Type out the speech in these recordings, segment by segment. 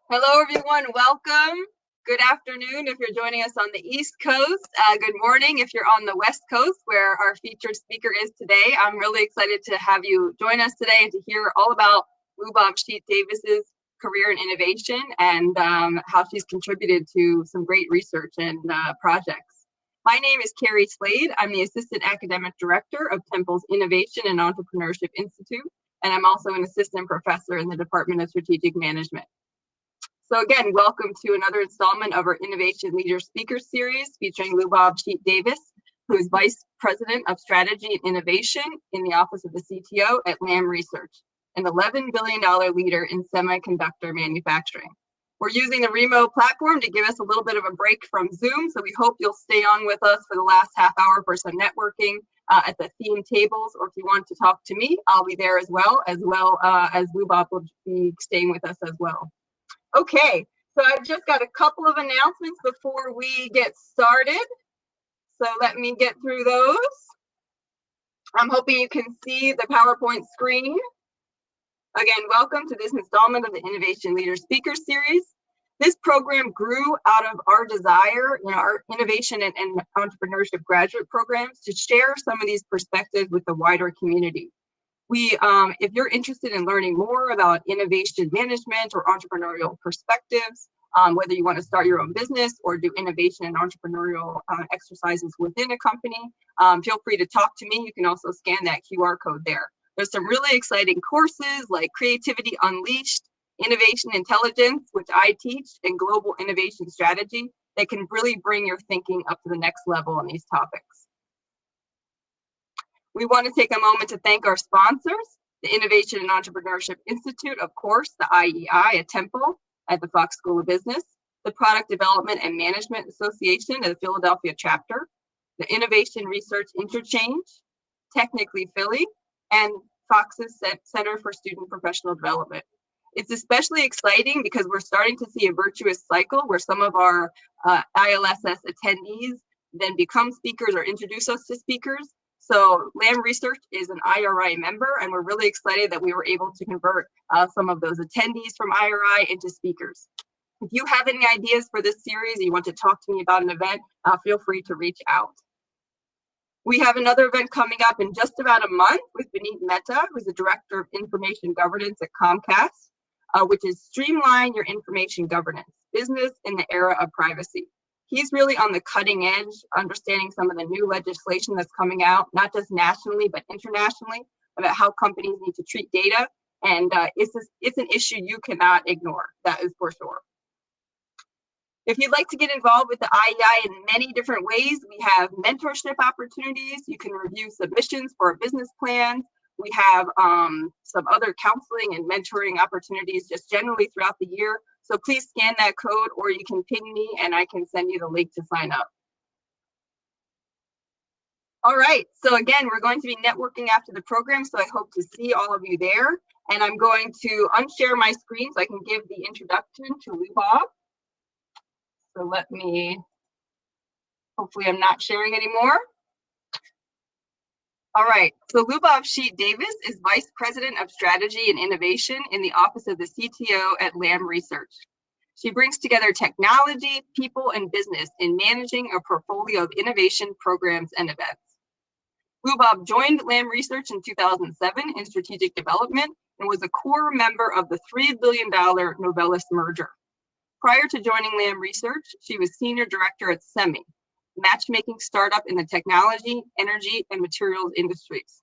Hello, everyone. Welcome. Good afternoon if you're joining us on the East Coast. Good morning if you're on the West Coast, where our featured speaker is today. I'm really excited to have you join us today and to hear all about Lubab Sheet-Davis's career in innovation and how she's contributed to some great research and projects. My name is Carrie Slade. I'm the Assistant Academic Director of Temple's Innovation and Entrepreneurship Institute, and I'm also an Assistant Professor in the Department of Strategic Management. So again, welcome to another installment of our Innovation Leader Speaker Series featuring Lubab Sheet-Davis, who is Vice President of Strategy and Innovation in the Office of the CTO at Lam Research, an $11 billion leader in semiconductor manufacturing. We're using the remote platform to give us a little bit of a break from Zoom, so we hope you'll stay on with us for the last half hour for some networking at the theme tables, or if you want to talk to me, I'll be there as well as Lubab will be staying with us as well. Okay, so I've just got a couple of announcements before we get started. So let me get through those. I'm hoping you can see the PowerPoint screen. Again, welcome to this installment of the Innovation Leader Speaker Series. This program grew out of our desire in our innovation and entrepreneurship graduate programs to share some of these perspectives with the wider community. If you're interested in learning more about innovation management or entrepreneurial perspectives, whether you want to start your own business or do innovation and entrepreneurial exercises within a company, feel free to talk to me. You can also scan that QR code there. There's some really exciting courses like Creativity Unleashed, Innovation Intelligence, which I teach, and Global Innovation Strategy that can really bring your thinking up to the next level on these topics. We want to take a moment to thank our sponsors, the Innovation and Entrepreneurship Institute, of course, the IEI at Temple at the Fox School of Business, the Product Development and Management Association at the Philadelphia chapter, the Innovation Research Interchange, Technically Philly, and Fox's Center for Student Professional Development. It's especially exciting because we're starting to see a virtuous cycle where some of our ILSS attendees then become speakers or introduce us to speakers. So Lam Research is an IRI member, and we're really excited that we were able to convert some of those attendees from IRI into speakers. If you have any ideas for this series, or you want to talk to me about an event, feel free to reach out. We have another event coming up in just about a month with Vineet Mehta, who's the Director of Information Governance at Comcast, which is Streamline Your Information Governance, Business in the Era of Privacy. He's really on the cutting edge, understanding some of the new legislation that's coming out, not just nationally, but internationally, about how companies need to treat data. And it's an issue you cannot ignore, that is for sure. If you'd like to get involved with the IEI in many different ways, we have mentorship opportunities. You can review submissions for a business plan. We have some other counseling and mentoring opportunities just generally throughout the year. So please scan that code, or you can ping me and I can send you the link to sign up. All right, so again, we're going to be networking after the program, so I hope to see all of you there. And I'm going to unshare my screen so I can give the introduction to Lubab. So let me, hopefully I'm not sharing anymore. All right, so Lubab Sheet-Davis is Vice President of Strategy and Innovation in the Office of the CTO at Lam Research. She brings together technology, people, and business in managing a portfolio of innovation programs and events. Lubab joined Lam Research in 2007 in strategic development and was a core member of the $3 billion Novellus merger. Prior to joining Lam Research, she was Senior Director at Semi, matchmaking startup in the technology, energy, and materials industries.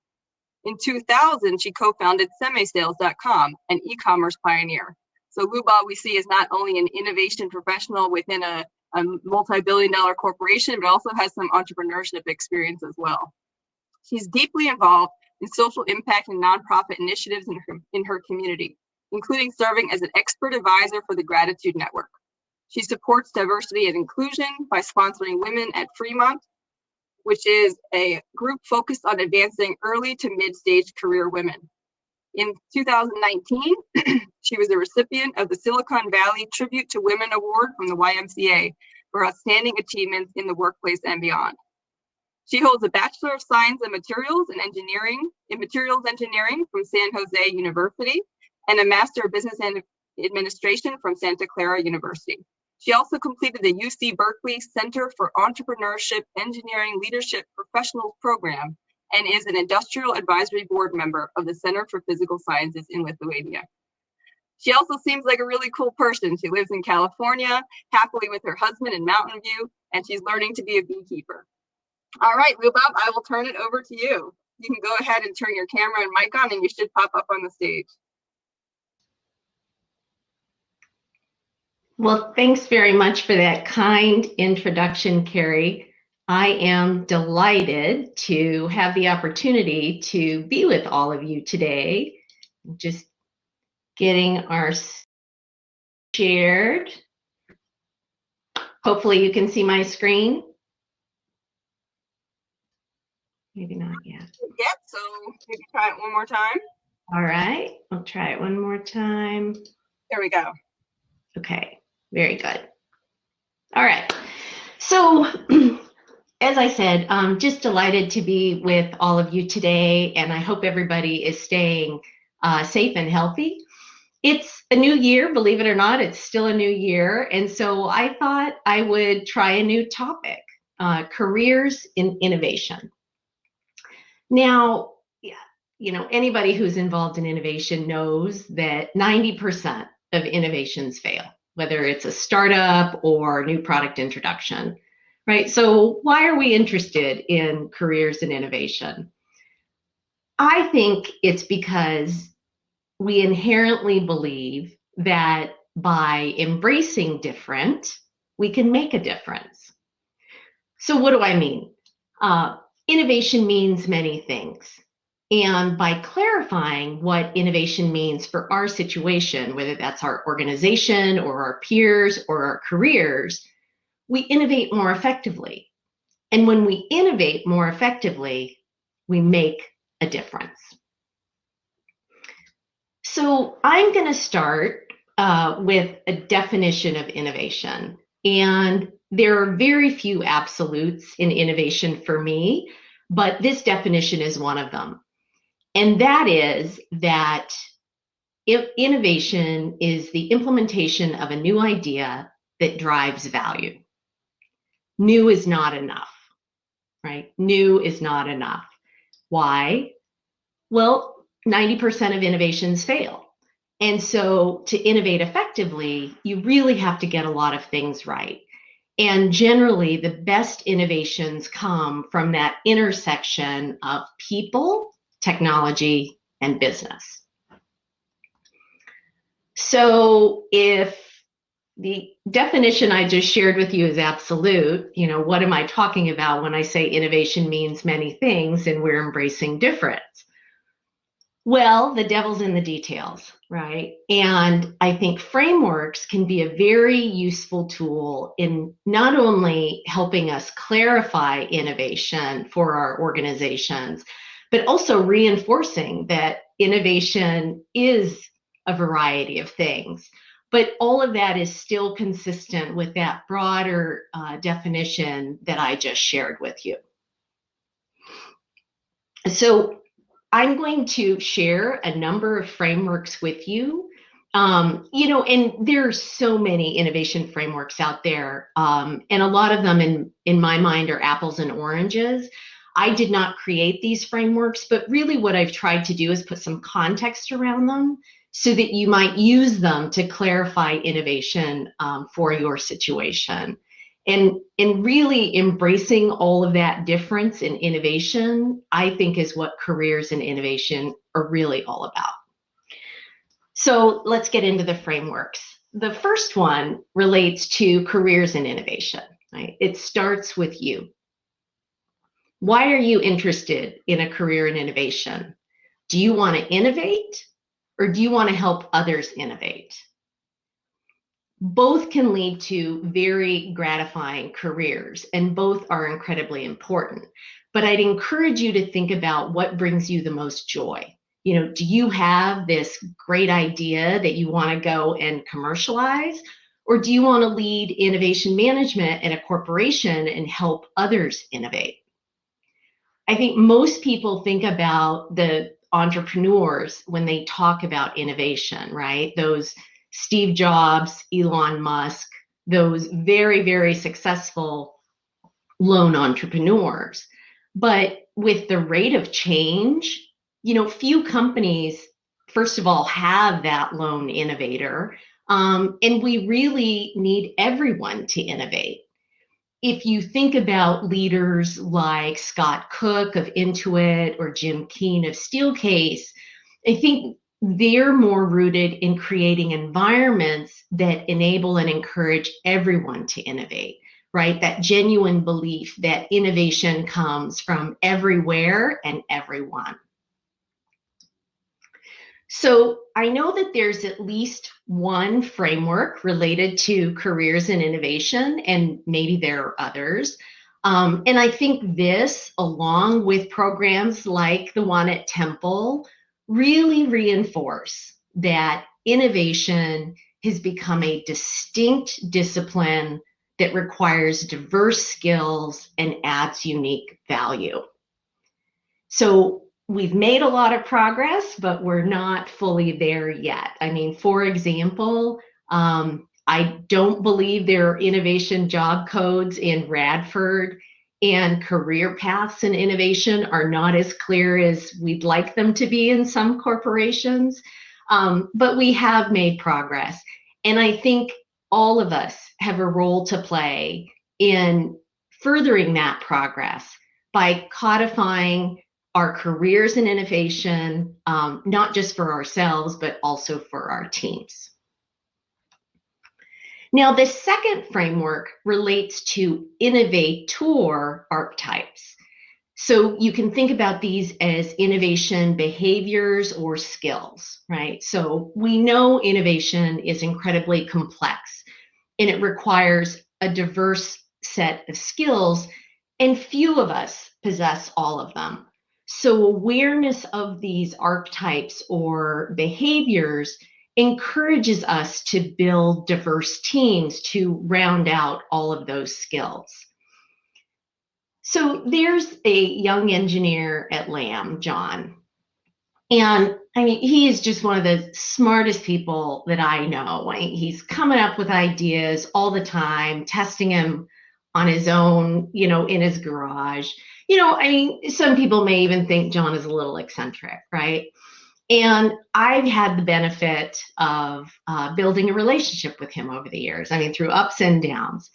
In 2000, she co-founded semisales.com, an e-commerce pioneer. So Lubab, we see, is not only an innovation professional within a multi-billion-dollar corporation, but also has some entrepreneurship experience as well. She's deeply involved in social impact and nonprofit initiatives in her community, including serving as an expert advisor for the Gratitude Network. She supports diversity and inclusion by sponsoring Women at Fremont, which is a group focused on advancing early to mid-stage career women. In 2019, she was a recipient of the Silicon Valley Tribute to Women Award from the YMCA for outstanding achievements in the workplace and beyond. She holds a Bachelor of Science in Materials Engineering from San Jose University and a Master of Business Administration from Santa Clara University. She also completed the UC Berkeley Center for Entrepreneurship, Engineering, Leadership Professionals Program and is an Industrial Advisory Board member of the Center for Physical Sciences in Lithuania. She also seems like a really cool person. She lives in California, happily with her husband in Mountain View, and she's learning to be a beekeeper. All right, Lubab, I will turn it over to you. You can go ahead and turn your camera and mic on, and you should pop up on the stage. Well, thanks very much for that kind introduction, Carrie. I am delighted to have the opportunity to be with all of you today. Just getting our shared. Hopefully you can see my screen. Maybe not yet. Yep, so maybe try it one more time. All right, I'll try it one more time. There we go. Okay, very good. All right, so as I said, I'm just delighted to be with all of you today, and I hope everybody is staying safe and healthy. It's a new year, believe it or not, it's still a new year, and so I thought I would try a new topic, careers in innovation. Now, you know, anybody who's involved in innovation knows that 90% of innovations fail, whether it's a startup or new product introduction, right? So why are we interested in careers in innovation? I think it's because we inherently believe that by embracing different, we can make a difference. So what do I mean? Innovation means many things. And by clarifying what innovation means for our situation, whether that's our organization or our peers or our careers, we innovate more effectively. And when we innovate more effectively, we make a difference. So I'm going to start with a definition of innovation. And there are very few absolutes in innovation for me, but this definition is one of them. And that is that innovation is the implementation of a new idea that drives value. New is not enough, right? New is not enough. Why? Well, 90% of innovations fail. And so to innovate effectively, you really have to get a lot of things right. And generally, the best innovations come from that intersection of people, technology, and business. So if the definition I just shared with you is absolute, you know, what am I talking about when I say innovation means many things and we're embracing difference? Well, the devil's in the details, right? And I think frameworks can be a very useful tool in not only helping us clarify innovation for our organizations, but also reinforcing that innovation is a variety of things. But all of that is still consistent with that broader definition that I just shared with you. So I'm going to share a number of frameworks with you. You know, and there's so many innovation frameworks out there, and a lot of them in my mind are apples and oranges. I did not create these frameworks, but really what I've tried to do is put some context around them so that you might use them to clarify innovation for your situation. And really embracing all of that difference in innovation, I think is what careers in innovation are really all about. So let's get into the frameworks. The first one relates to careers in innovation, right? It starts with you. Why are you interested in a career in innovation? Do you want to innovate or do you want to help others innovate? Both can lead to very gratifying careers, and both are incredibly important. But I'd encourage you to think about what brings you the most joy. You know, do you have this great idea that you want to go and commercialize? Or do you want to lead innovation management in a corporation and help others innovate? I think most people think about the entrepreneurs when they talk about innovation, right? Those Steve Jobs, Elon Musk, those very, very successful lone entrepreneurs. But with the rate of change, few companies, first of all, have that lone innovator. And we really need everyone to innovate. If you think about leaders like Scott Cook of Intuit or Jim Keen of Steelcase, I think they're more rooted in creating environments that enable and encourage everyone to innovate, right? That genuine belief that innovation comes from everywhere and everyone. So I know that there's at least one framework related to careers and innovation, and maybe there are others. And I think this, along with programs like the one at Temple, really reinforce that innovation has become a distinct discipline that requires diverse skills and adds unique value. So we've made a lot of progress, but we're not fully there yet. I mean, for example, I don't believe there are innovation job codes in Radford, and career paths in innovation are not as clear as we'd like them to be in some corporations. But we have made progress. And I think all of us have a role to play in furthering that progress by codifying our careers in innovation, not just for ourselves, but also for our teams. Now, the second framework relates to innovator archetypes. So you can think about these as innovation behaviors or skills, right? So we know innovation is incredibly complex and it requires a diverse set of skills, and few of us possess all of them. So awareness of these archetypes or behaviors encourages us to build diverse teams to round out all of those skills. So there's a young engineer at Lam, John. And I mean, he is just one of the smartest people that I know. He's coming up with ideas all the time, testing them on his own, in his garage. I mean, some people may even think John is a little eccentric, right? And I've had the benefit of building a relationship with him over the years. I mean, through ups and downs.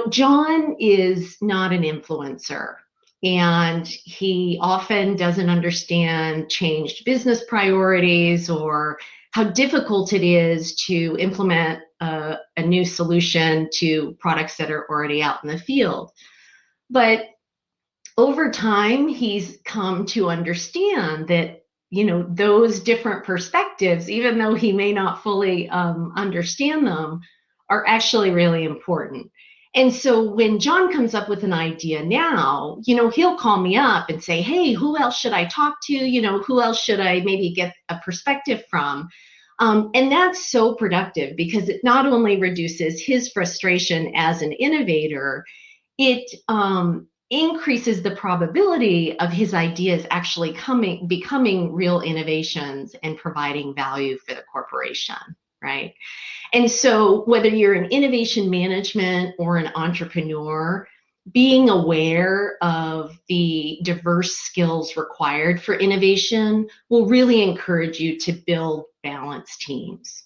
John is not an influencer, and he often doesn't understand changed business priorities or how difficult it is to implement a new solution to products that are already out in the field. But over time, he's come to understand that, those different perspectives, even though he may not fully understand them, are actually really important. And so when John comes up with an idea now, he'll call me up and say, hey, who else should I talk to? Who else should I maybe get a perspective from? And that's so productive because it not only reduces his frustration as an innovator, it increases the probability of his ideas actually becoming real innovations and providing value for the corporation, right? And so whether you're in innovation management or an entrepreneur, being aware of the diverse skills required for innovation will really encourage you to build balanced teams.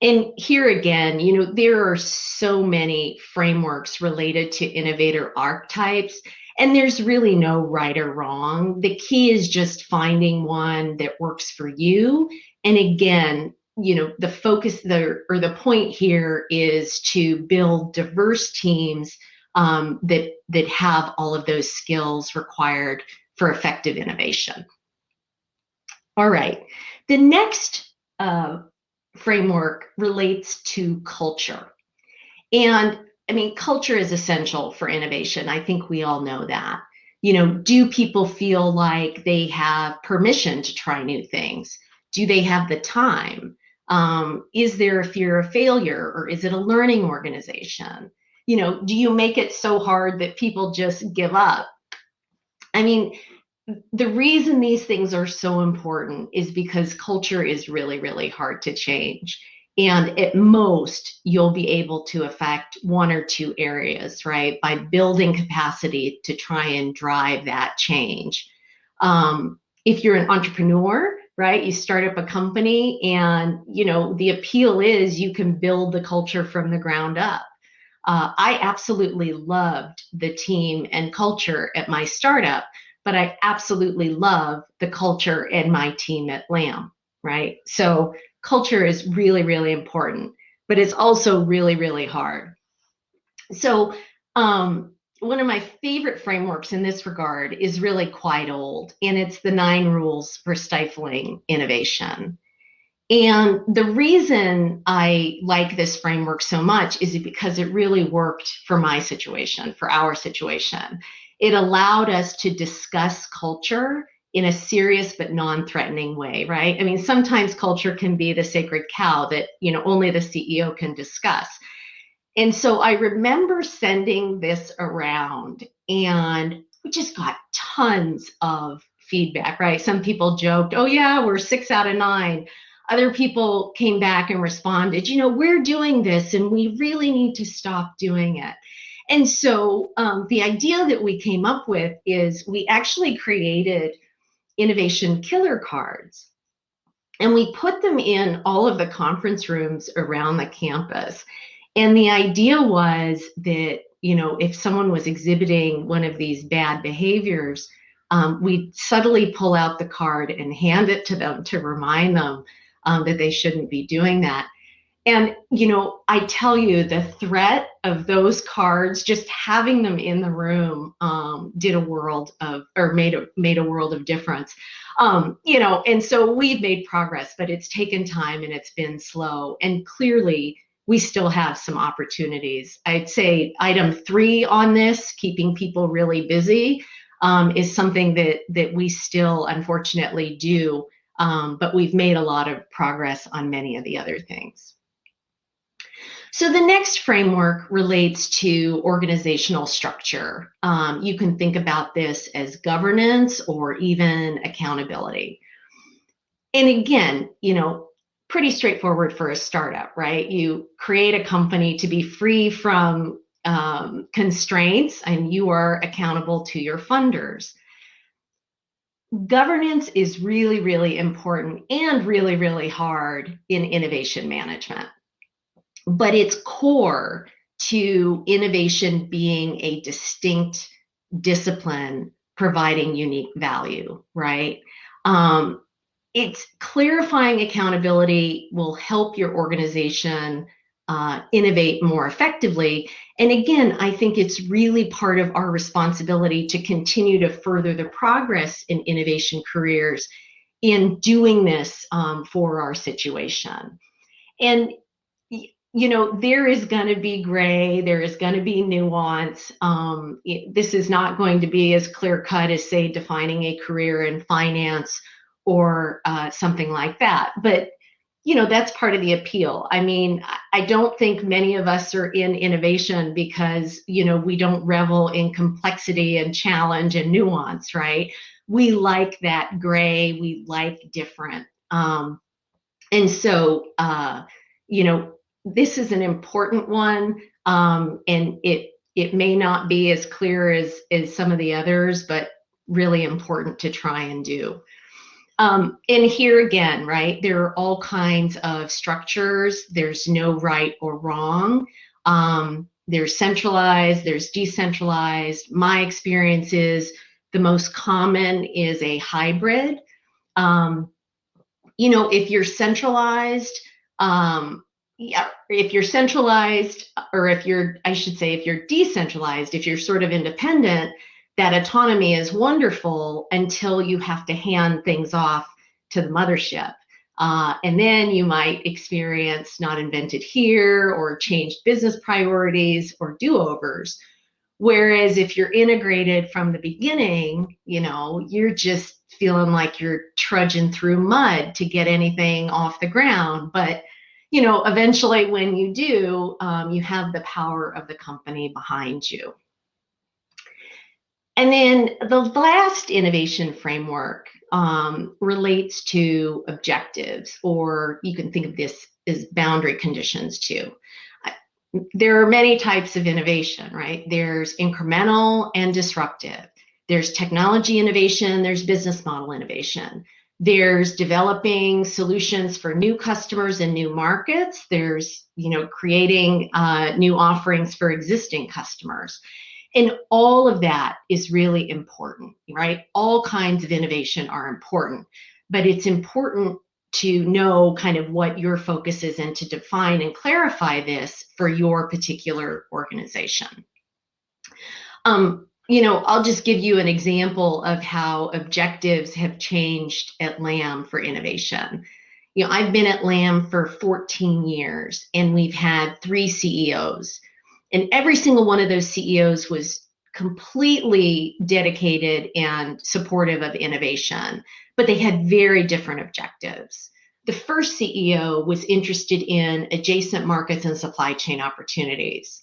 And here again, there are so many frameworks related to innovator archetypes, and there's really no right or wrong. The key is just finding one that works for you. And again, the focus the point here is to build diverse teams that have all of those skills required for effective innovation. All right, the next framework relates to culture. And I mean, culture is essential for innovation. I think we all know that. Do people feel like they have permission to try new things? Do they have the time? Is there a fear of failure, or is it a learning organization? Do you make it so hard that people just give up? I mean, the reason these things are so important is because culture is really, really hard to change. And at most, you'll be able to affect one or two areas, right? By building capacity to try and drive that change. If you're an entrepreneur, right, you start up a company and, the appeal is you can build the culture from the ground up. I absolutely loved the team and culture at my startup, but I absolutely love the culture and my team at Lam, right? So culture is really, really important, but it's also really, really hard. So one of my favorite frameworks in this regard is really quite old, and it's the 9 rules for stifling innovation. And the reason I like this framework so much is because it really worked for my situation, for our situation. It allowed us to discuss culture in a serious but non-threatening way, right? I mean, sometimes culture can be the sacred cow that, only the CEO can discuss. And so I remember sending this around, and we just got tons of feedback, right? Some people joked, oh, yeah, we're 6 out of 9. Other people came back and responded, we're doing this and we really need to stop doing it. And so the idea that we came up with is we actually created innovation killer cards. And we put them in all of the conference rooms around the campus. And the idea was that, if someone was exhibiting one of these bad behaviors, we'd subtly pull out the card and hand it to them to remind them that they shouldn't be doing that. And, I tell you, the threat of those cards, just having them in the room, made a world of difference. And so we've made progress, but it's taken time and it's been slow. And clearly, we still have some opportunities. I'd say item 3 on this, keeping people really busy, is something that we still unfortunately do, but we've made a lot of progress on many of the other things. So the next framework relates to organizational structure. You can think about this as governance or even accountability. And again, pretty straightforward for a startup, right? You create a company to be free from constraints, and you are accountable to your funders. Governance is really, really important and really, really hard in innovation management. But it's core to innovation being a distinct discipline providing unique value, right? It's clarifying accountability will help your organization innovate more effectively. And again, I think it's really part of our responsibility to continue to further the progress in innovation careers in doing this for our situation. And there is going to be gray, there is going to be nuance. This is not going to be as clear cut as, say, defining a career in finance or something like that. But, that's part of the appeal. I mean, I don't think many of us are in innovation because, we don't revel in complexity and challenge and nuance, right? We like that gray, we like different. And so, this is an important one, and it may not be as clear as some of the others, but really important to try and do. And here again, right, there are all kinds of structures. There's no right or wrong. There's centralized, there's decentralized. My experience is the most common is a hybrid. If you're centralized, if you're centralized, or if you're decentralized, if you're sort of independent, that autonomy is wonderful until you have to hand things off to the mothership. And then you might experience not invented here or changed business priorities or do-overs. Whereas if you're integrated from the beginning, you're just feeling like you're trudging through mud to get anything off the ground. But eventually when you do, you have the power of the company behind you. And then the last innovation framework relates to objectives, or you can think of this as boundary conditions too. There are many types of innovation, right? There's incremental and disruptive. There's technology innovation, there's business model innovation. There's developing solutions for new customers and new markets. There's, creating new offerings for existing customers. And all of that is really important, right? All kinds of innovation are important, but it's important to know kind of what your focus is and to define and clarify this for your particular organization. I'll just give you an example of how objectives have changed at Lam for innovation. I've been at Lam for 14 years, and we've had 3 CEOs. And every single one of those CEOs was completely dedicated and supportive of innovation, but they had very different objectives. The first CEO was interested in adjacent markets and supply chain opportunities.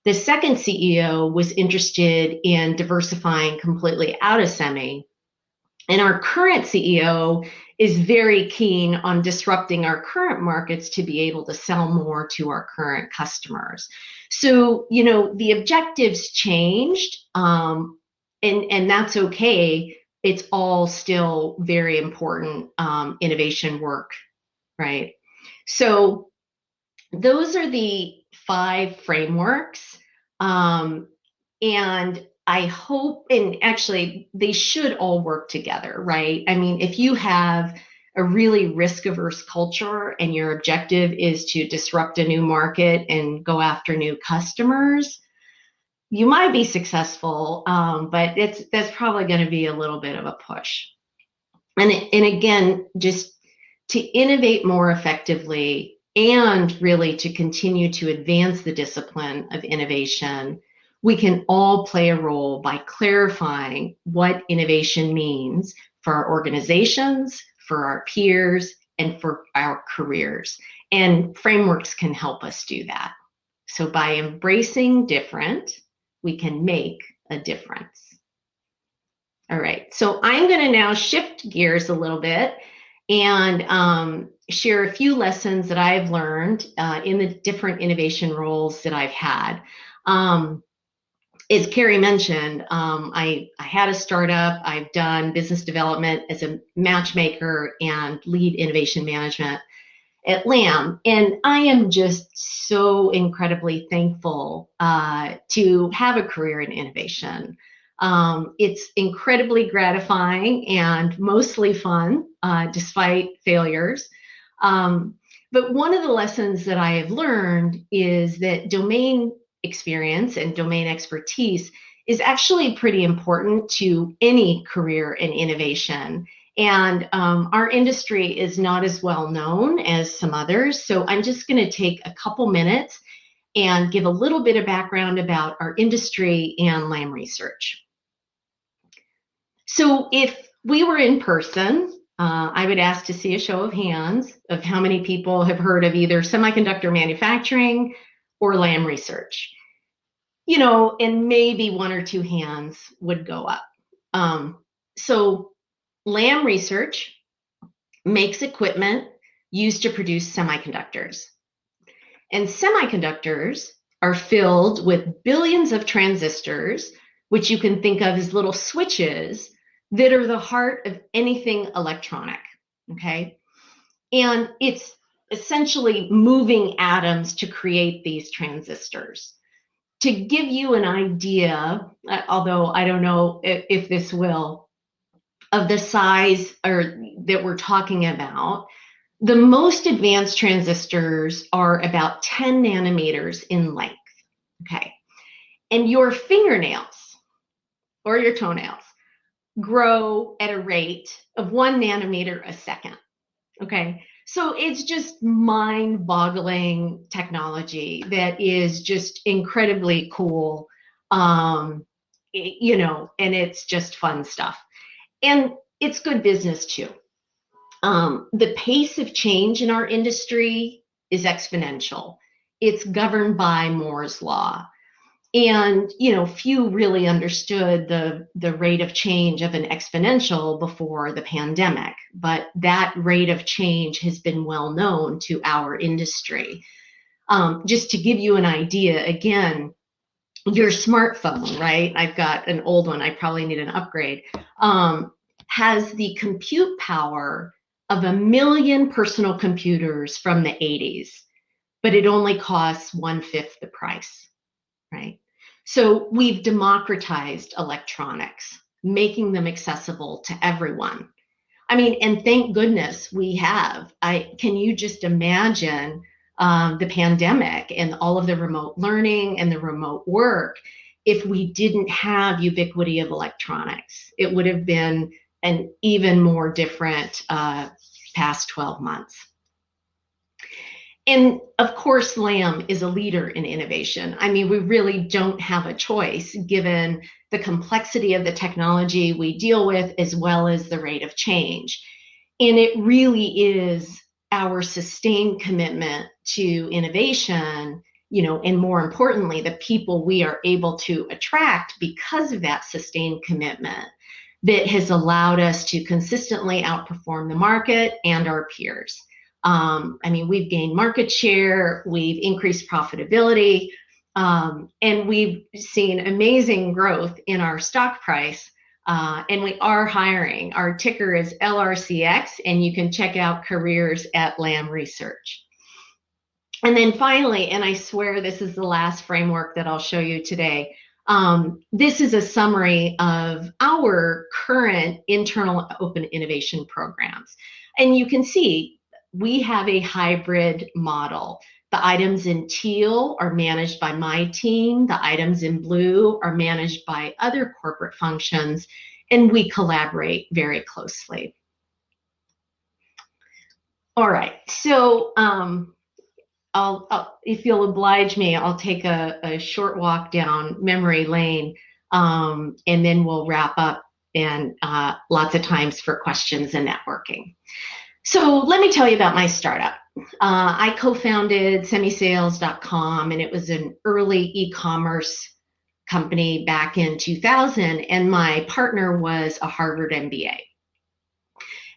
The second CEO was interested in diversifying completely out of semi. And our current CEO is very keen on disrupting our current markets to be able to sell more to our current customers. So, the objectives changed, and that's okay. It's all still very important innovation work, right? So those are the 5 frameworks. And I hope, and actually they should all work together, right? I mean, if you have a really risk-averse culture and your objective is to disrupt a new market and go after new customers, you might be successful, but that's probably going to be a little bit of a push. And again, just to innovate more effectively and really to continue to advance the discipline of innovation, we can all play a role by clarifying what innovation means for our organizations, for our peers, and for our careers. And frameworks can help us do that. So by embracing different, we can make a difference. All right, so I'm going to now shift gears a little bit and share a few lessons that I've learned in the different innovation roles that I've had. As Carrie mentioned, I had a startup. I've done business development as a matchmaker and lead innovation management at Lam. And I am just so incredibly thankful to have a career in innovation. It's incredibly gratifying and mostly fun, despite failures. But one of the lessons that I have learned is that domain experience and domain expertise is actually pretty important to any career in innovation. And our industry is not as well known as some others. So I'm just going to take a couple minutes and give a little bit of background about our industry and Lam Research. So if we were in person, I would ask to see a show of hands of how many people have heard of either semiconductor manufacturing or Lam Research. And maybe 1 or 2 hands would go up. So Lam Research makes equipment used to produce semiconductors. And semiconductors are filled with billions of transistors, which you can think of as little switches that are the heart of anything electronic, okay? And it's essentially moving atoms to create these transistors. To give you an idea, although I don't know if this will, of the size that we're talking about, the most advanced transistors are about 10 nanometers in length, okay? And your fingernails or your toenails grow at a rate of 1 nanometer a second, okay? So it's just mind-boggling technology that is just incredibly cool, and it's just fun stuff. And it's good business too. The pace of change in our industry is exponential. It's governed by Moore's law. And, few really understood the rate of change of an exponential before the pandemic, but that rate of change has been well known to our industry. Just to give you an idea, again, your smartphone, right? I've got an old one, I probably need an upgrade, has the compute power of 1 million personal computers from the 80s, but it only costs 1/5 the price, right? So we've democratized electronics, making them accessible to everyone. I mean, and thank goodness we have. Can you just imagine the pandemic and all of the remote learning and the remote work if we didn't have ubiquity of electronics? It would have been an even more different past 12 months. And of course, Lam is a leader in innovation. I mean, we really don't have a choice given the complexity of the technology we deal with, as well as the rate of change. And it really is our sustained commitment to innovation, and more importantly, the people we are able to attract because of that sustained commitment that has allowed us to consistently outperform the market and our peers. I mean, we've gained market share, we've increased profitability, and we've seen amazing growth in our stock price, and we are hiring. Our ticker is LRCX, and you can check out careers at Lam Research. And then finally, and I swear this is the last framework that I'll show you today, this is a summary of our current internal open innovation programs. And you can see we have a hybrid model. The items in teal are managed by my team. The items in blue are managed by other corporate functions, and we collaborate very closely. All right, so if you'll oblige me, I'll take a short walk down memory lane, and then we'll wrap up, and lots of times for questions and networking. So let me tell you about my startup. I co-founded semisales.com, and it was an early e-commerce company back in 2000, and my partner was a Harvard MBA.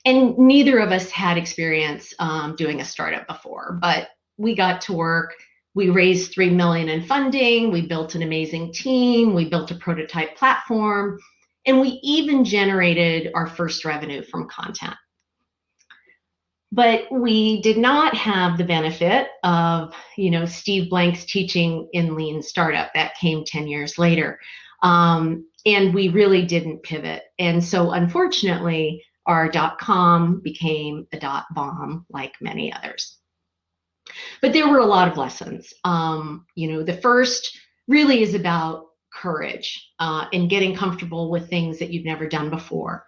And neither of us had experience doing a startup before, but we got to work. We raised $3 million in funding. We built an amazing team. We built a prototype platform, and we even generated our first revenue from content. But we did not have the benefit of, Steve Blank's teaching in Lean Startup. That came 10 years later. And we really didn't pivot. And so unfortunately, our .com became a .bomb like many others. But there were a lot of lessons. The first really is about courage and getting comfortable with things that you've never done before.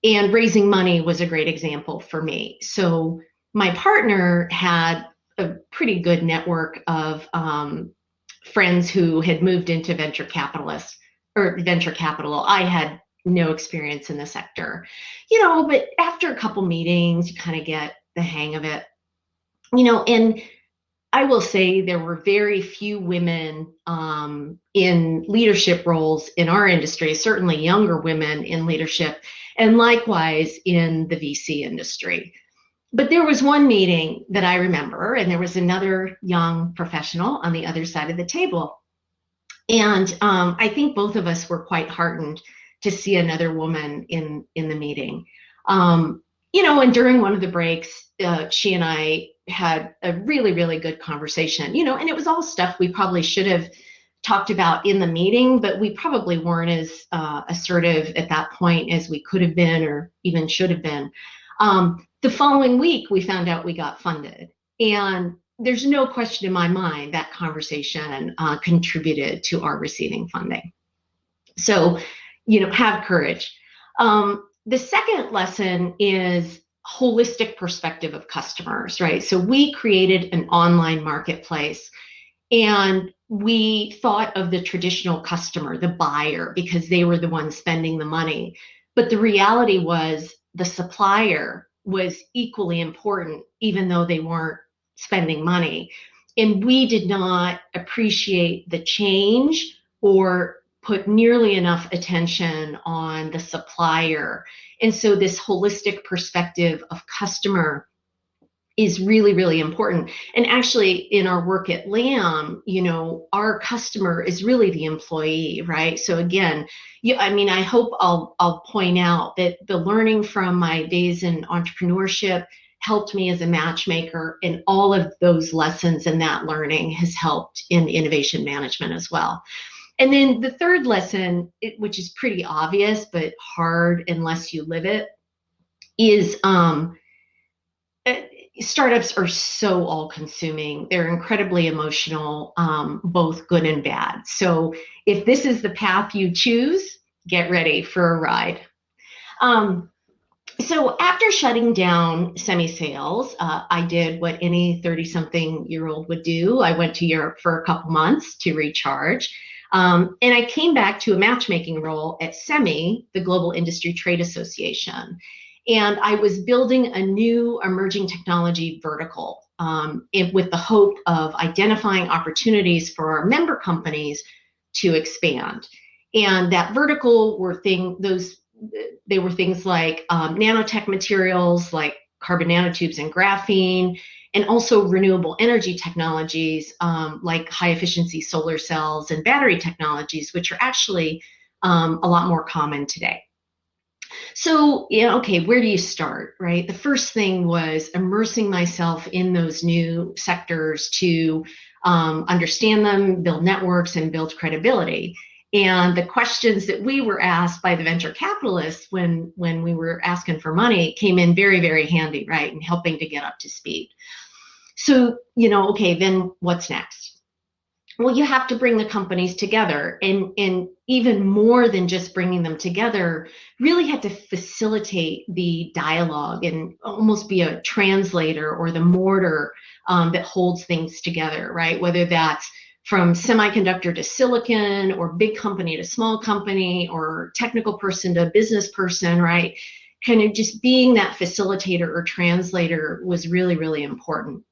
And raising money was a great example for me. So my partner had a pretty good network of friends who had moved into venture capital. I had no experience in the sector, but after a couple meetings, you kind of get the hang of it, and I will say there were very few women in leadership roles in our industry, certainly younger women in leadership, and likewise in the VC industry. But there was one meeting that I remember, and there was another young professional on the other side of the table. And I think both of us were quite heartened to see another woman in the meeting. And during one of the breaks, she and I had a really, really good conversation, and it was all stuff we probably should have talked about in the meeting, but we probably weren't as assertive at that point as we could have been or even should have been. The following week, we found out we got funded. And there's no question in my mind that conversation contributed to our receiving funding. So, have courage. The second lesson is holistic perspective of customers, right? So we created an online marketplace, and we thought of the traditional customer, the buyer, because they were the ones spending the money. But the reality was the supplier was equally important, even though they weren't spending money. And we did not appreciate the change or put nearly enough attention on the supplier. And so this holistic perspective of customer is really, really important. And actually, in our work at Lam, our customer is really the employee, right? So again, I hope I'll point out that the learning from my days in entrepreneurship helped me as a matchmaker, and all of those lessons and that learning has helped in innovation management as well. And then the third lesson, which is pretty obvious but hard unless you live it, is startups are so all-consuming. They're incredibly emotional, both good and bad. So if this is the path you choose, get ready for a ride. So after shutting down semi-sales, I did what any 30-something-year-old would do. I went to Europe for a couple months to recharge. And I came back to a matchmaking role at SEMI, the Global Industry Trade Association. And I was building a new emerging technology vertical with the hope of identifying opportunities for our member companies to expand. And that vertical were things like nanotech materials like carbon nanotubes and graphene, and also renewable energy technologies like high efficiency solar cells and battery technologies, which are actually a lot more common today. So, okay, where do you start, right? The first thing was immersing myself in those new sectors to understand them, build networks, and build credibility. And the questions that we were asked by the venture capitalists when we were asking for money came in very, very handy, right, in helping to get up to speed. So, okay, then what's next? Well, you have to bring the companies together, and even more than just bringing them together, really had to facilitate the dialogue and almost be a translator or the mortar that holds things together, right? Whether that's from semiconductor to silicon, or big company to small company, or technical person to business person, right? Kind of just being that facilitator or translator was really, really important.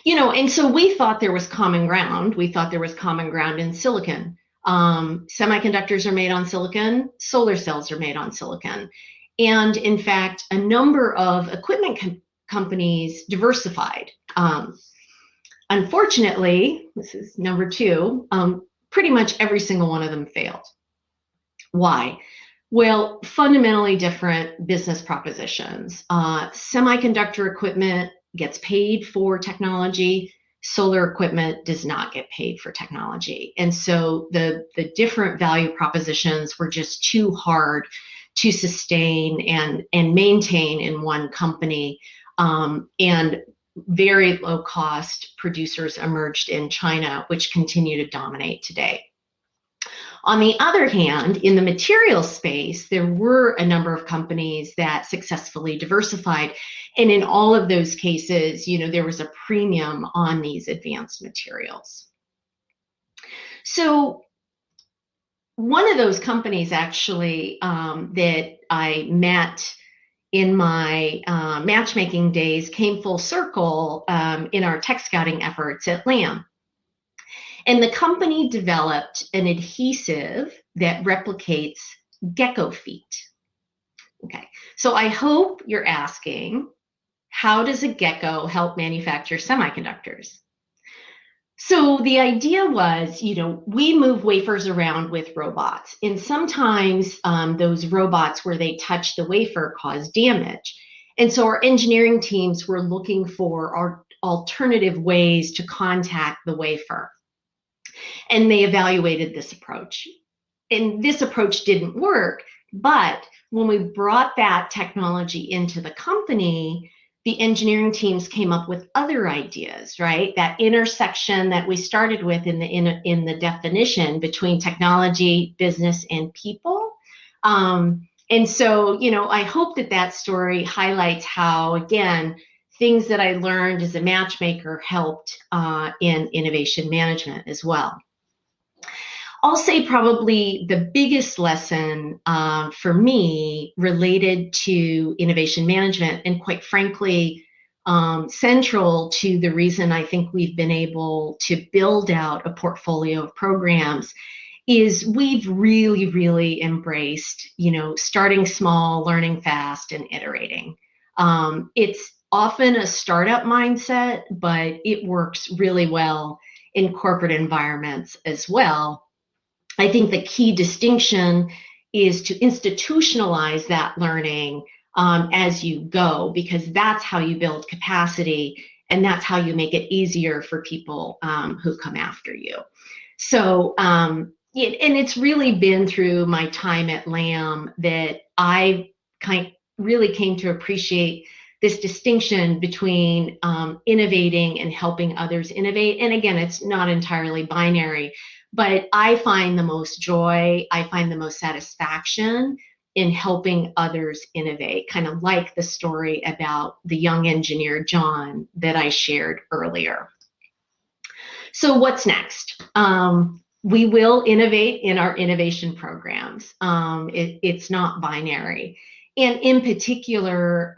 And so we thought there was common ground. We thought there was common ground in silicon. Semiconductors are made on silicon, solar cells are made on silicon. And in fact, a number of equipment companies diversified. Unfortunately, this is number two, pretty much every single one of them failed. Why? Well, fundamentally different business propositions. Semiconductor equipment gets paid for technology. Solar equipment does not get paid for technology. And so the different value propositions were just too hard to sustain and maintain in one company. And very low cost producers emerged in China, which continue to dominate today. On the other hand, in the materials space, there were a number of companies that successfully diversified. And in all of those cases, there was a premium on these advanced materials. So one of those companies actually that I met in my matchmaking days came full circle in our tech scouting efforts at Lam. And the company developed an adhesive that replicates gecko feet. Okay, so I hope you're asking, how does a gecko help manufacture semiconductors? So the idea was, we move wafers around with robots, and sometimes those robots, where they touch the wafer, cause damage. And so our engineering teams were looking for alternative ways to contact the wafer. And they evaluated this approach. And this approach didn't work, but when we brought that technology into the company, the engineering teams came up with other ideas, right? That intersection that we started with in the definition between technology, business, and people. And so, I hope that story highlights how, again, things that I learned as a matchmaker helped in innovation management as well. I'll say probably the biggest lesson for me related to innovation management, and quite frankly, central to the reason I think we've been able to build out a portfolio of programs is we've really, really embraced, starting small, learning fast, and iterating. It's often a startup mindset, but it works really well in corporate environments as well. I think the key distinction is to institutionalize that learning as you go, because that's how you build capacity and that's how you make it easier for people who come after you. So, and it's really been through my time at Lam that I really came to appreciate this distinction between innovating and helping others innovate. And again, it's not entirely binary, but I find the most joy, I find the most satisfaction in helping others innovate, kind of like the story about the young engineer, John, that I shared earlier. So what's next? We will innovate in our innovation programs. It's not binary. And in particular,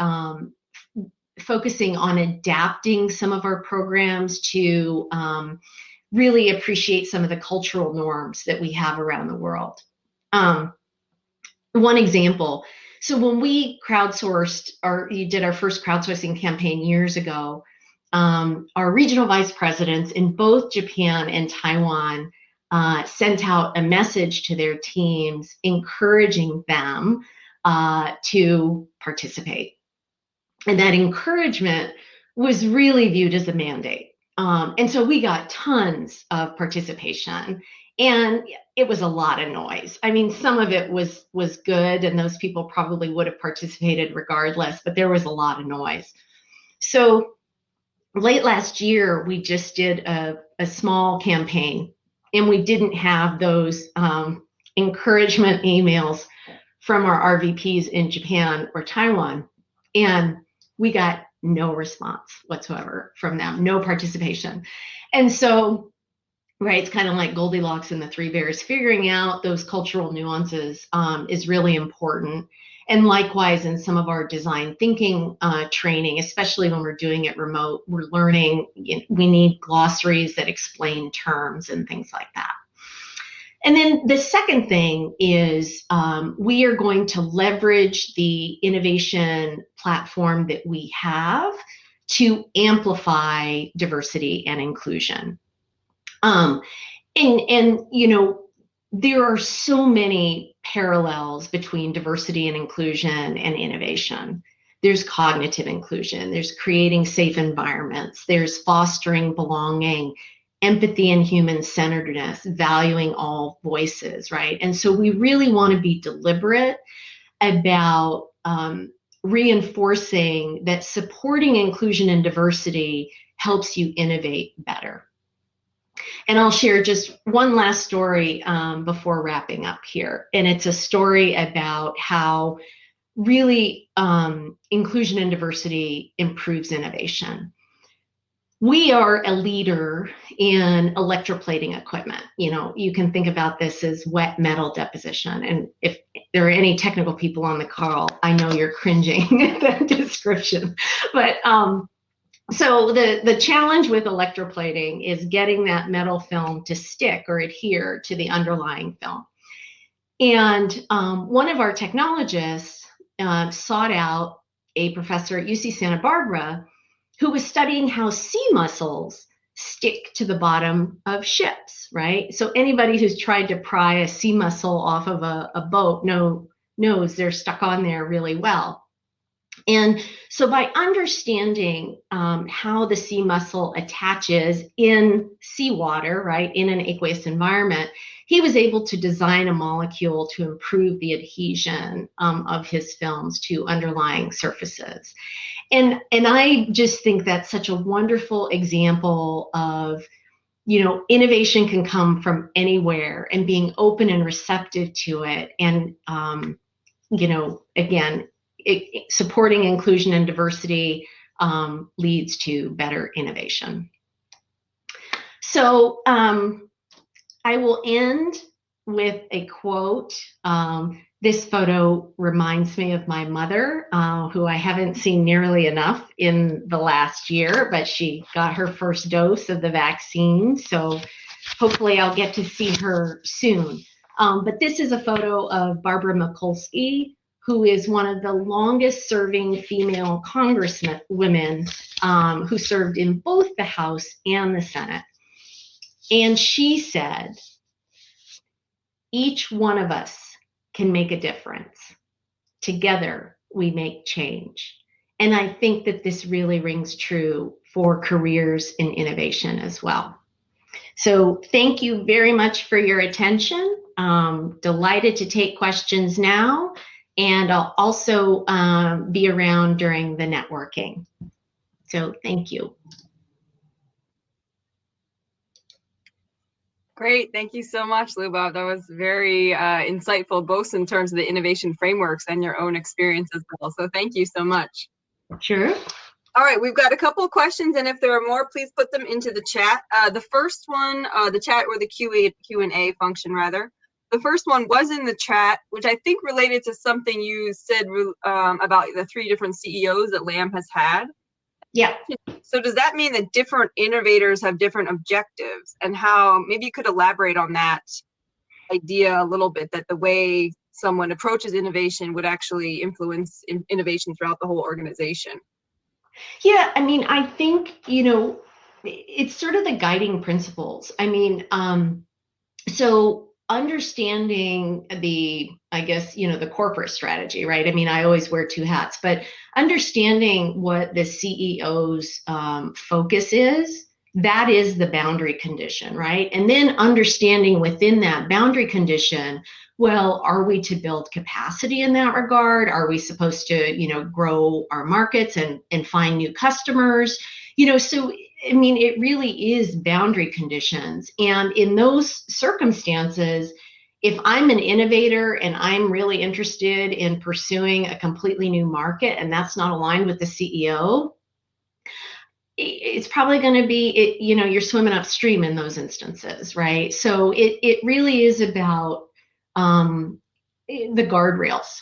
focusing on adapting some of our programs to really appreciate some of the cultural norms that we have around the world. One example, so when we did our first crowdsourcing campaign years ago, our regional vice presidents in both Japan and Taiwan sent out a message to their teams encouraging them to participate. And that encouragement was really viewed as a mandate. And so we got tons of participation, and it was a lot of noise. I mean, some of it was good, and those people probably would have participated regardless, but there was a lot of noise. So late last year, we just did a small campaign, and we didn't have those encouragement emails from our RVPs in Japan or Taiwan. And we got no response whatsoever from them, no participation. And so, right, it's kind of like Goldilocks and the Three Bears. Figuring out those cultural nuances is really important. And likewise, in some of our design thinking training, especially when we're doing it remote, we're learning, we need glossaries that explain terms and things like that. And then the second thing is we are going to leverage the innovation platform that we have to amplify diversity and inclusion. And there are so many parallels between diversity and inclusion and innovation. There's cognitive inclusion, there's creating safe environments, there's fostering belonging, empathy and human-centeredness, valuing all voices, right? And so we really want to be deliberate about reinforcing that supporting inclusion and diversity helps you innovate better. And I'll share just one last story before wrapping up here. And it's a story about how really inclusion and diversity improves innovation. We are a leader in electroplating equipment. You can think about this as wet metal deposition. And if there are any technical people on the call, I know you're cringing at that description. But so the challenge with electroplating is getting that metal film to stick or adhere to the underlying film. And one of our technologists sought out a professor at UC Santa Barbara who was studying how sea mussels stick to the bottom of ships, right? So anybody who's tried to pry a sea mussel off of a boat knows they're stuck on there really well. And so by understanding how the sea mussel attaches in seawater, right, in an aqueous environment, he was able to design a molecule to improve the adhesion of his films to underlying surfaces. And I just think that's such a wonderful example of, innovation can come from anywhere, and being open and receptive to it. And, again, supporting inclusion and diversity leads to better innovation. So I will end with a quote. This photo reminds me of my mother, who I haven't seen nearly enough in the last year, but she got her first dose of the vaccine. So hopefully I'll get to see her soon. But this is a photo of Barbara Mikulski, who is one of the longest serving female congresswomen who served in both the House and the Senate. And she said, each one of us can make a difference. Together, we make change. And I think that this really rings true for careers in innovation as well. So thank you very much for your attention. Delighted to take questions now, and I'll also be around during the networking. So thank you. Great, thank you so much, Lubab. That was very insightful, both in terms of the innovation frameworks and your own experience as well. So thank you so much. Sure. All right, we've got a couple of questions, and if there are more, please put them into the chat. The first one, the chat or the Q&A function rather. The first one was in the chat, which I think related to something you said about the 3 different CEOs that Lam has had. Yeah. So does that mean that different innovators have different objectives, and how, maybe you could elaborate on that idea a little bit, that the way someone approaches innovation would actually influence innovation throughout the whole organization? Yeah, I mean, I think, it's sort of the guiding principles. I mean, so understanding the corporate strategy, right? I mean, I always wear 2 hats, but understanding what the CEO's focus is, that is the boundary condition, right? And then understanding within that boundary condition, well, are we to build capacity in that regard? Are we supposed to, grow our markets and find new customers? So I mean, it really is boundary conditions. And in those circumstances, if I'm an innovator and I'm really interested in pursuing a completely new market and that's not aligned with the CEO, it's probably going to be, you're swimming upstream in those instances, right? So it really is about the guardrails.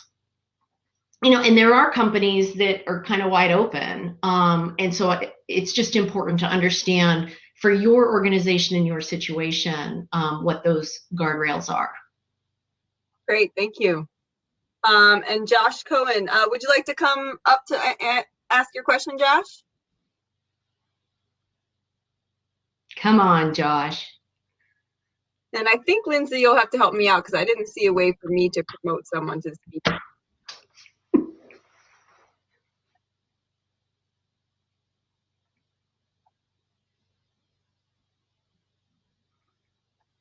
And there are companies that are kind of wide open. And so it's just important to understand for your organization and your situation, what those guardrails are. Great, thank you. And Josh Cohen, would you like to come up to ask your question, Josh? Come on, Josh. And I think, Lindsay, you'll have to help me out because I didn't see a way for me to promote someone to speak.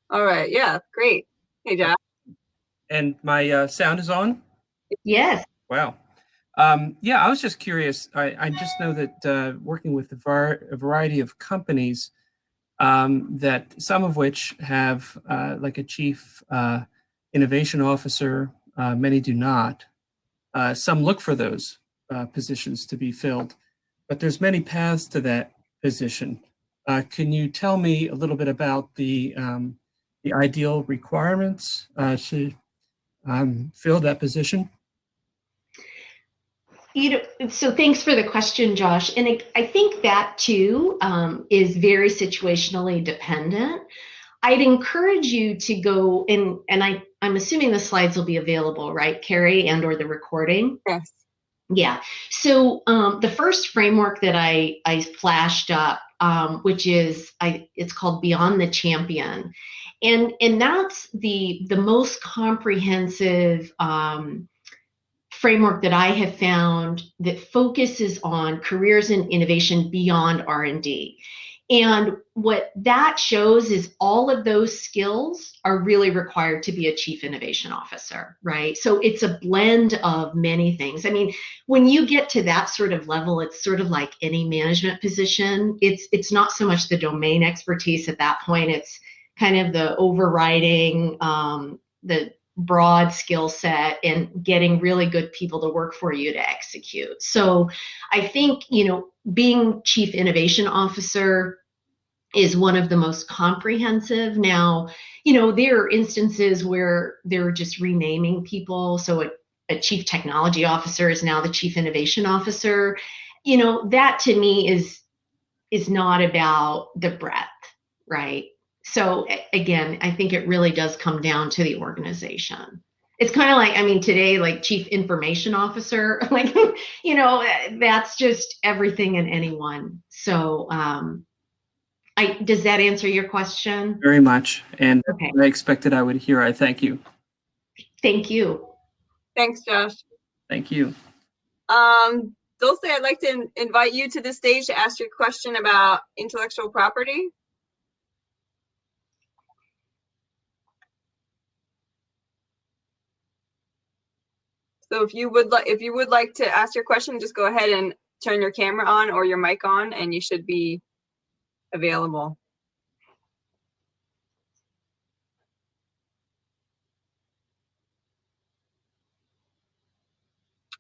All right, yeah, great. Hey, Josh. And my sound is on? Yes. Wow. Yeah, I was just curious. I just know that working with a variety of companies, that some of which have like a chief innovation officer, many do not. Some look for those positions to be filled, but there's many paths to that position. Can you tell me a little bit about the ideal requirements to fill that position? So thanks for the question, Josh. And I think that too is very situationally dependent. I'd encourage you to go and I'm assuming the slides will be available, right, Carrie, and or the recording? Yes. Yeah. So the first framework that I flashed up, which is it's called Beyond the Champion, and that's the most comprehensive framework that I have found that focuses on careers and innovation beyond R&D. And what that shows is all of those skills are really required to be a chief innovation officer, right? So it's a blend of many things. I mean, when you get to that sort of level, it's sort of like any management position. It's not so much the domain expertise at that point. It's kind of the overriding, the broad skill set and getting really good people to work for you to execute. So I think, being chief innovation officer is one of the most comprehensive. Now, there are instances where they're just renaming people. So a chief technology officer is now the chief innovation officer. That to me is not about the breadth, right? So again, I think it really does come down to the organization. It's kind of like, today, like chief information officer, like, that's just everything and anyone. So does that answer your question? Very much. And Okay. I expected I would hear. I thank you. Thank you. Thanks, Josh. Thank you. Dulce, I'd like to invite you to the stage to ask your question about intellectual property. So if you would like to ask your question, just go ahead and turn your camera on or your mic on, and you should be available.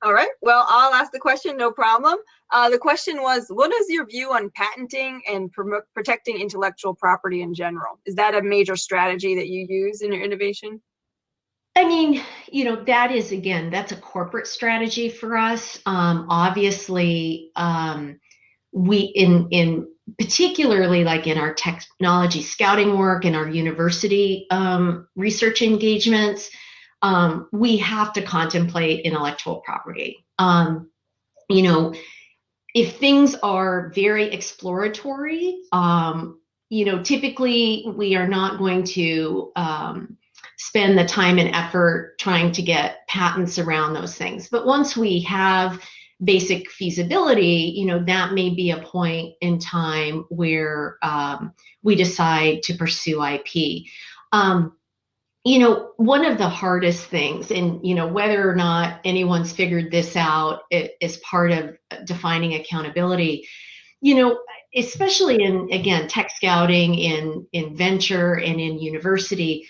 All right, well, I'll ask the question, no problem. The question was, what is your view on patenting and protecting intellectual property in general? Is that a major strategy that you use in your innovation? That is, again, that's a corporate strategy for us. Obviously, we in particularly like in our technology scouting work and our university research engagements, we have to contemplate intellectual property. If things are very exploratory, typically we are not going to spend the time and effort trying to get patents around those things. But once we have basic feasibility, that may be a point in time where we decide to pursue IP. One of the hardest things, and whether or not anyone's figured this out as part of defining accountability, especially in, again, tech scouting, in venture and in university,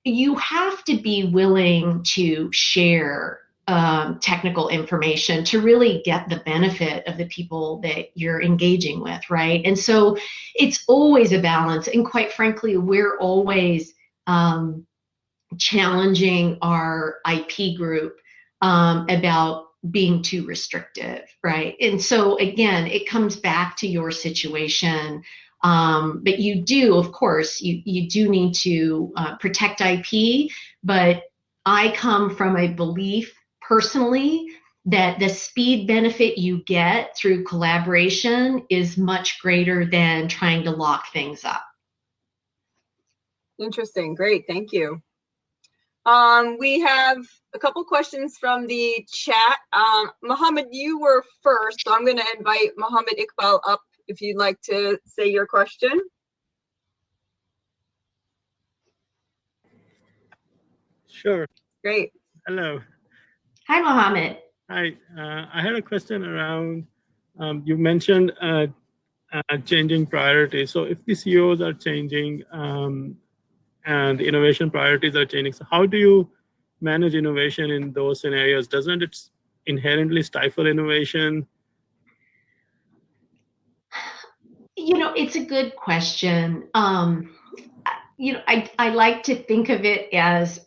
you have to be willing to share technical information to really get the benefit of the people that you're engaging with, right? And so it's always a balance. And quite frankly, we're always challenging our IP group about being too restrictive, right? And so again, it comes back to your situation. But you do, of course, you do need to protect IP, but I come from a belief personally that the speed benefit you get through collaboration is much greater than trying to lock things up. Interesting, great, thank you. We have a couple questions from the chat. Mohammed, you were first, so I'm going to invite Mohammed Iqbal up if you'd like to say your question. Sure. Great. Hello. Hi, Mohammed. Hi. I had a question around, you mentioned changing priorities. So if the CEOs are changing and the innovation priorities are changing, so how do you manage innovation in those scenarios? Doesn't it inherently stifle innovation? It's a good question. I like to think of it as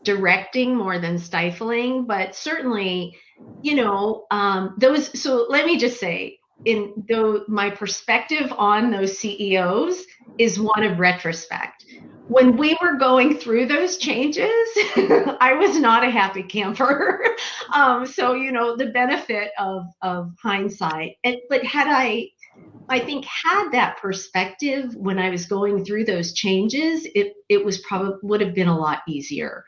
directing more than stifling, but certainly, those. So let me just say, my perspective on those CEOs is one of retrospect. When we were going through those changes, I was not a happy camper. So the benefit of hindsight. But had I think had that perspective when I was going through those changes, it was would have been a lot easier.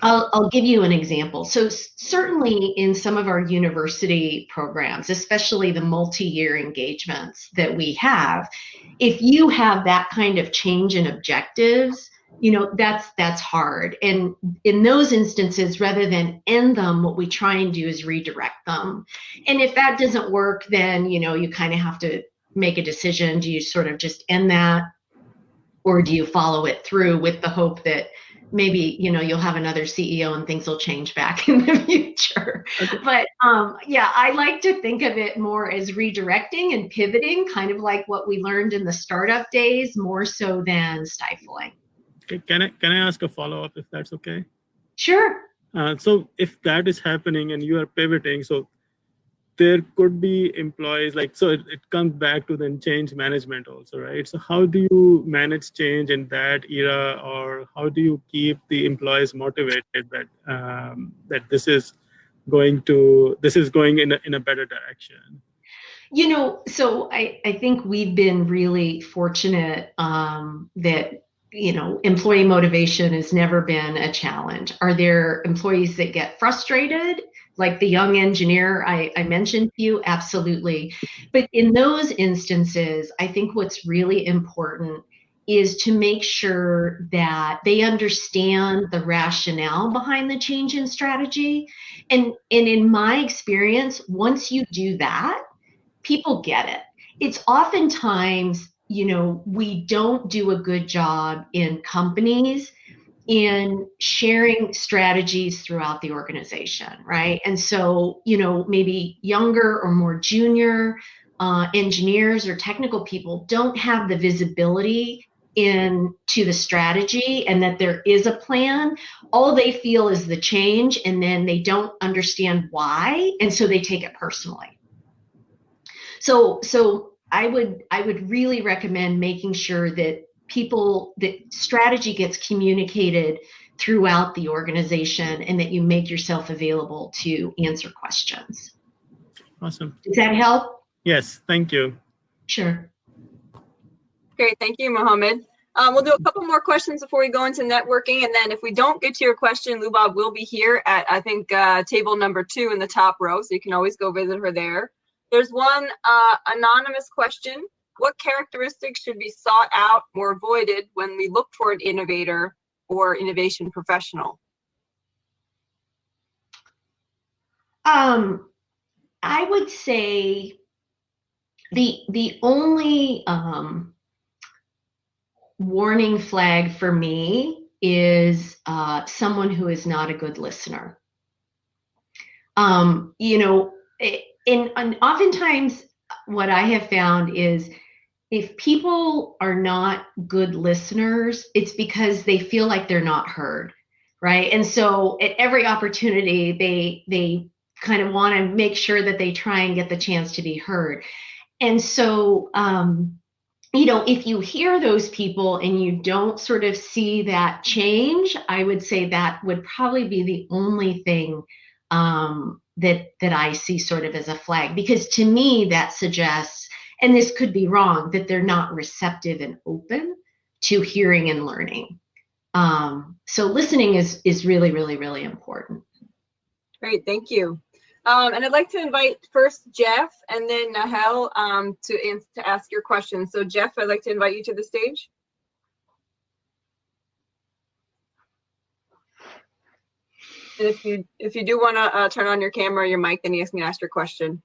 I'll give you an example. So certainly in some of our university programs, especially the multi-year engagements that we have, if you have that kind of change in objectives, that's hard. And in those instances, rather than end them, what we try and do is redirect them. And if that doesn't work, then, you kind of have to make a decision. Do you sort of just end that, or do you follow it through with the hope that maybe, you'll have another CEO and things will change back in the future. Okay. But yeah, I like to think of it more as redirecting and pivoting, kind of like what we learned in the startup days, more so than stifling. Okay. Can I ask a follow-up if that's okay? Sure. So if that is happening and you are pivoting, so there could be employees so it comes back to then change management also, right? So how do you manage change in that era, or how do you keep the employees motivated that that this is going in a better direction? So I think we've been really fortunate that employee motivation has never been a challenge. Are there employees that get frustrated? Like the young engineer I mentioned to you? Absolutely. But in those instances, I think what's really important is to make sure that they understand the rationale behind the change in strategy. And in my experience, once you do that, people get it. It's oftentimes, we don't do a good job in companies in sharing strategies throughout the organization, right? And so, maybe younger or more junior engineers or technical people don't have the visibility into the strategy and that there is a plan. All they feel is the change, and then they don't understand why, and so they take it personally. So I would really recommend making sure that that strategy gets communicated throughout the organization and that you make yourself available to answer questions. Awesome. Does that help? Yes, thank you. Sure. Great, thank you, Mohammed. We'll do a couple more questions before we go into networking, and then if we don't get to your question, Lubab will be here at, I think, table number 2 in the top row, so you can always go visit her there. There's one anonymous question. What characteristics should be sought out or avoided when we look for an innovator or innovation professional? I would say the only warning flag for me is someone who is not a good listener. And oftentimes what I have found is if people are not good listeners, it's because they feel like they're not heard, right? And so at every opportunity, they kind of want to make sure that they try and get the chance to be heard. And so, if you hear those people and you don't sort of see that change, I would say that would probably be the only thing that I see sort of as a flag, because to me that suggests, and this could be wrong, that they're not receptive and open to hearing and learning. So listening is really, really, really important. Great, thank you. And I'd like to invite first Jeff and then Nahel to ask your question. So Jeff, I'd like to invite you to the stage. And if you do want to turn on your camera or your mic, then you can ask your question.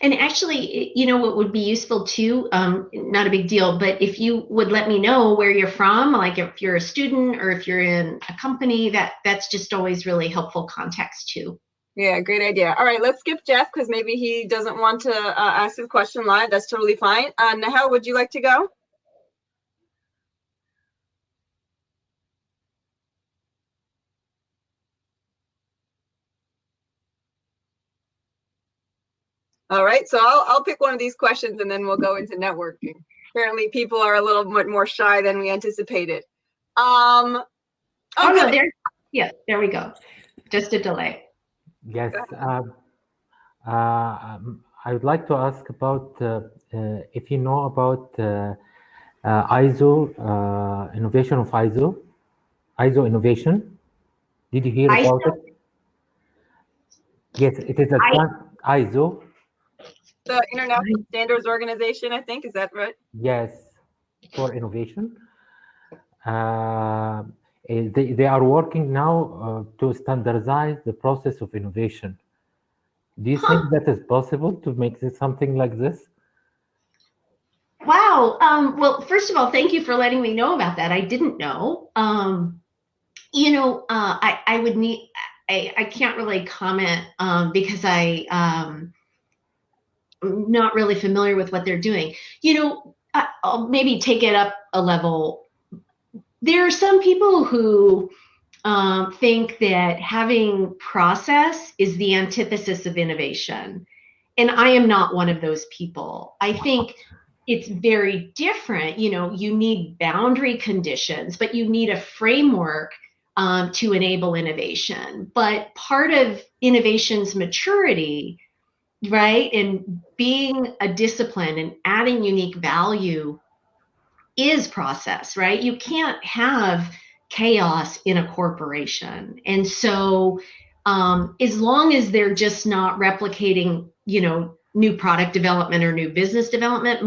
And actually, what would be useful too, not a big deal, but if you would let me know where you're from, like if you're a student or if you're in a company, that's just always really helpful context too. Yeah, great idea. All right, let's skip Jeff because maybe he doesn't want to ask his question live. That's totally fine. Nahel, would you like to go? All right, so I'll pick one of these questions and then we'll go into networking. Apparently people are a little bit more shy than we anticipated. Okay. Oh no, there we go. Just a delay. Yes, I would like to ask about if you know about ISO, innovation of ISO innovation. Did you hear about it? Yes, it is a ISO. The International Standards Organization, I think, is that right? Yes, for innovation. They are working now to standardize the process of innovation. Do you think that is possible to make something like this? Wow. Well, first of all, thank you for letting me know about that. I didn't know. I would need, I can't really comment because I'm not really familiar with what they're doing. I'll maybe take it up a level. There are some people who think that having process is the antithesis of innovation. And I am not one of those people. I think it's very different. You need boundary conditions, but you need a framework to enable innovation. But part of innovation's maturity, right, and being a discipline and adding unique value is process, right? You can't have chaos in a corporation. And so as long as they're just not replicating, new product development or new business development,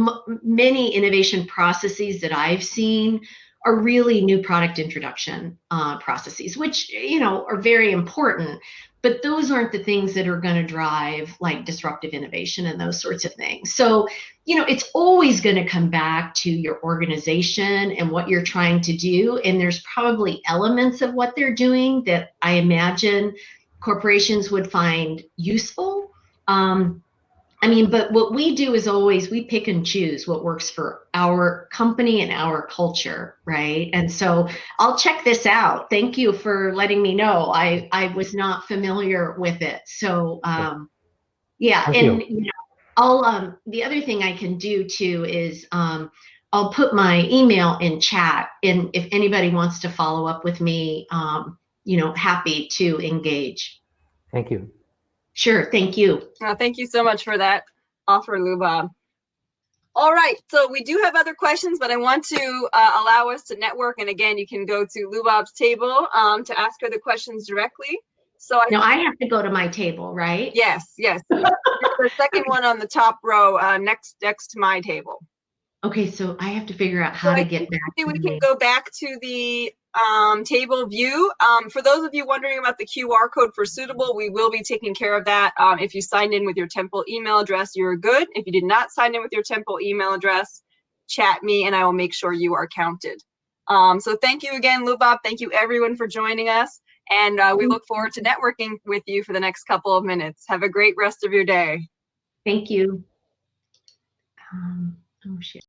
many innovation processes that I've seen are really new product introduction processes, which, are very important. But those aren't the things that are going to drive like disruptive innovation and those sorts of things. So, it's always going to come back to your organization and what you're trying to do. And there's probably elements of what they're doing that I imagine corporations would find useful. But what we do is always we pick and choose what works for our company and our culture, right? And so I'll check this out. Thank you for letting me know. I was not familiar with it. So yeah, Thank and you. I'll the other thing I can do too is I'll put my email in chat, and if anybody wants to follow up with me, happy to engage. Thank you. Sure, thank you. Thank you so much for that offer, Lubab. All right, so we do have other questions, but I want to allow us to network. And again, you can go to Lubab's table to ask her the questions directly. So I have to go to my table, right? Yes. The second one on the top row, next to my table. Okay, so I have to figure out how to get back. We can go back to the table view. For those of you wondering about the QR code for Suitable, we will be taking care of that. If you signed in with your Temple email address, you're good. If you did not sign in with your Temple email address, chat me and I will make sure you are counted. So thank you again, Lubab. Thank you everyone for joining us. And we look forward to networking with you for the next couple of minutes. Have a great rest of your day. Thank you. Oh, shit.